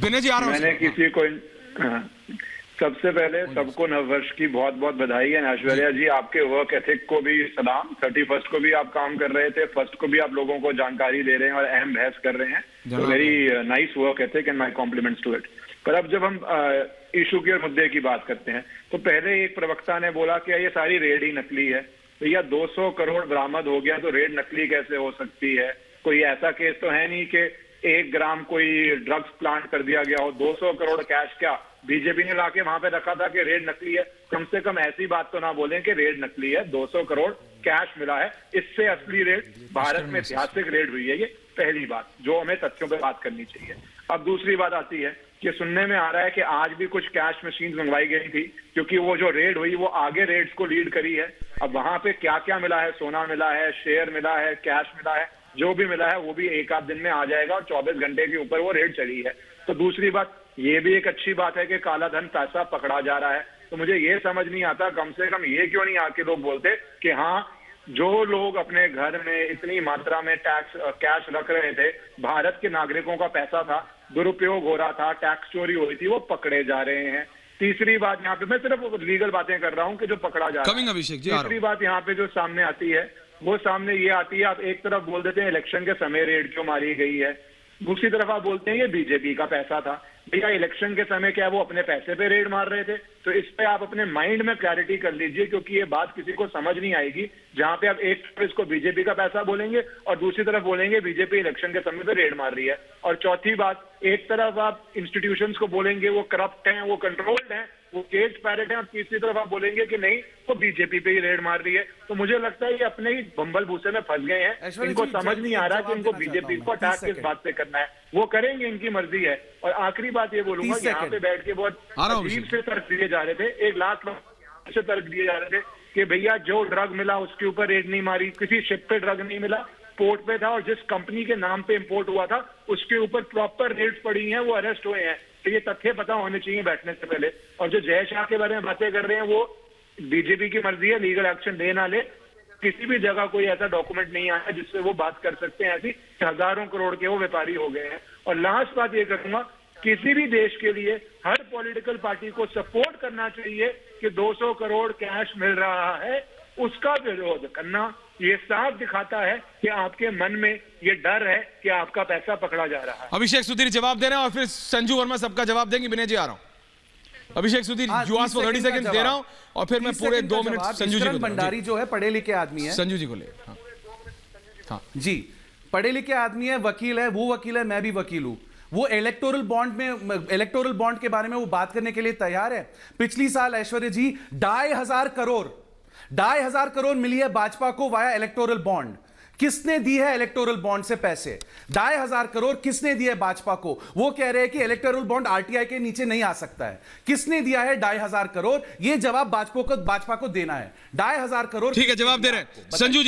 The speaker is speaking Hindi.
विनय जी आ रहा हूं। मैंने किसी को सबसे पहले सबको नववर्ष की बहुत बहुत बधाई है। ऐश्वर्या जी, आपके वर्क एथिक को भी सलाम। 31st को भी आप काम कर रहे थे, फर्स्ट को भी आप लोगों को जानकारी दे रहे हैं और अहम बहस कर रहे हैं। तो very nice work ethic and my compliments to it. पर अब जब हम इशू के मुद्दे की बात करते हैं तो पहले एक प्रवक्ता ने बोला कि ये सारी रेड ही नकली है। भैया 200 करोड़ बरामद हो गया तो रेड नकली कैसे हो सकती है? कोई ऐसा केस तो है नहीं कि 1 ग्राम कोई ड्रग्स प्लांट कर दिया गया हो। 200 करोड़ कैश क्या बीजेपी ने लाके वहां पे रखा था कि रेड नकली है? कम से कम ऐसी बात तो ना बोलें कि रेड नकली है। 200 करोड़ कैश मिला है, इससे असली रेड भारत में ऐतिहासिक रेड हुई है। ये पहली बात जो हमें तथ्यों पे बात करनी चाहिए। अब दूसरी बात आती है कि सुनने में आ रहा है कि आज भी कुछ कैश मशीन मंगवाई गई थी, क्योंकि वो जो रेड हुई वो आगे रेड्स को लीड करी है। अब वहां पे क्या क्या मिला है, सोना मिला है, शेयर मिला है, कैश मिला है, जो भी मिला है वो भी एक आध दिन में आ जाएगा और 24 घंटे के ऊपर वो रेड चली है। तो दूसरी बात ये भी एक अच्छी बात है कि काला धन पैसा पकड़ा जा रहा है। तो मुझे ये समझ नहीं आता, कम से कम ये क्यों नहीं आके लोग बोलते कि हाँ, जो लोग अपने घर में इतनी मात्रा में टैक्स कैश रख रहे थे, भारत के नागरिकों का पैसा था, दुरुपयोग हो रहा था, टैक्स चोरी हो रही थी, वो पकड़े जा रहे हैं। तीसरी बात यहाँ पे मैं सिर्फ लीगल बातें कर रहा हूँ कि जो पकड़ा जा रहा है। अभिषेक जी, तीसरी बात यहाँ पे जो सामने आती है वो सामने ये आती है, आप एक तरफ बोल देते हैं इलेक्शन के समय रेड क्यों मारी गई है, दूसरी तरफ आप बोलते हैं ये बीजेपी का पैसा था। भैया इलेक्शन के समय क्या वो अपने पैसे पे रेड मार रहे थे? तो इस पे आप अपने माइंड में क्लैरिटी कर लीजिए, क्योंकि ये बात किसी को समझ नहीं आएगी जहां पे आप एक तरफ इसको बीजेपी का पैसा बोलेंगे और दूसरी तरफ बोलेंगे बीजेपी इलेक्शन के समय पे रेड मार रही है। और चौथी बात, एक तरफ आप इंस्टीट्यूशंस को बोलेंगे वो करप्ट हैं, वो कंट्रोल्ड हैं, वो केज पैरेट है, और तीसरी तरफ आप बोलेंगे कि नहीं वो बीजेपी पे ही रेड मार रही है। तो मुझे लगता है ये अपने ही बंबल भूसे में फंस गए हैं। इनको समझ नहीं आ रहा कि इनको बीजेपी को अटैक किस बात पे करना है। वो करेंगे, इनकी मर्जी है। और आखिरी बात ये बोलूंगा, यहाँ पे बैठ के बहुत अजीब से तर्क दिए जा रहे थे, 1 लाख से तर्क दिए जा रहे थे कि भैया जो ड्रग मिला उसके ऊपर रेड नहीं मारी, किसी शिप पे ड्रग नहीं मिला, पोर्ट पे था, और जिस कंपनी के नाम पे इंपोर्ट हुआ था उसके ऊपर प्रॉपर रेड्स पड़ी हैं, वो अरेस्ट हुए हैं। तो ये तथ्य पता होने चाहिए बैठने से पहले। और जो जय शाह के बारे में बातें कर रहे हैं वो बीजेपी की मर्जी है, लीगल एक्शन ले ना ले। किसी भी जगह कोई ऐसा डॉक्यूमेंट नहीं आया जिससे वो बात कर सकते हैं ऐसी, हजारों करोड़ के वो व्यापारी हो गए हैं। और लास्ट बात ये करूंगा, किसी भी देश के लिए हर पॉलिटिकल पार्टी को सपोर्ट करना चाहिए कि 200 करोड़ कैश मिल रहा है, उसका विरोध करना ये साफ दिखाता है कि आपके मन में ये डर है कि आपका पैसा पकड़ा जा रहा है। अभिषेक सुधीर जवाब दे रहे हैं और फिर संजू वर्मा सबका जवाब देंगे। विनय जी आ रहा हूं। Abhishek Sudhir, you ask for 30 second दे रहा हूं और फिर मैं पूरे 2 मिनट संजू जी को। भंडारी जो है पढ़े लिखे आदमी है, संजू जी को ले। हाँ जी, पढ़े लिखे आदमी है, वकील है, वो वकील है, मैं भी वकील हूं। वो इलेक्टोरल बॉन्ड के बारे में वो बात करने के लिए तैयार है। पिछली साल ऐश्वर्या जी 2,500 करोड़ मिली है भाजपा को वाया इलेक्टोरल बॉन्ड। किसने दी है इलेक्टोरल बॉन्ड से पैसे? 2,500 करोड़ किसने दिए भाजपा को? वो कह रहे हैं कि इलेक्टोरल बॉन्ड आरटीआई के नीचे नहीं आ सकता है। किसने दिया है 2,500 करोड़? ये जवाब भाजपा को देना है। 2,500 करोड़। ठीक है, जवाब दे रहे हैं संजू जी।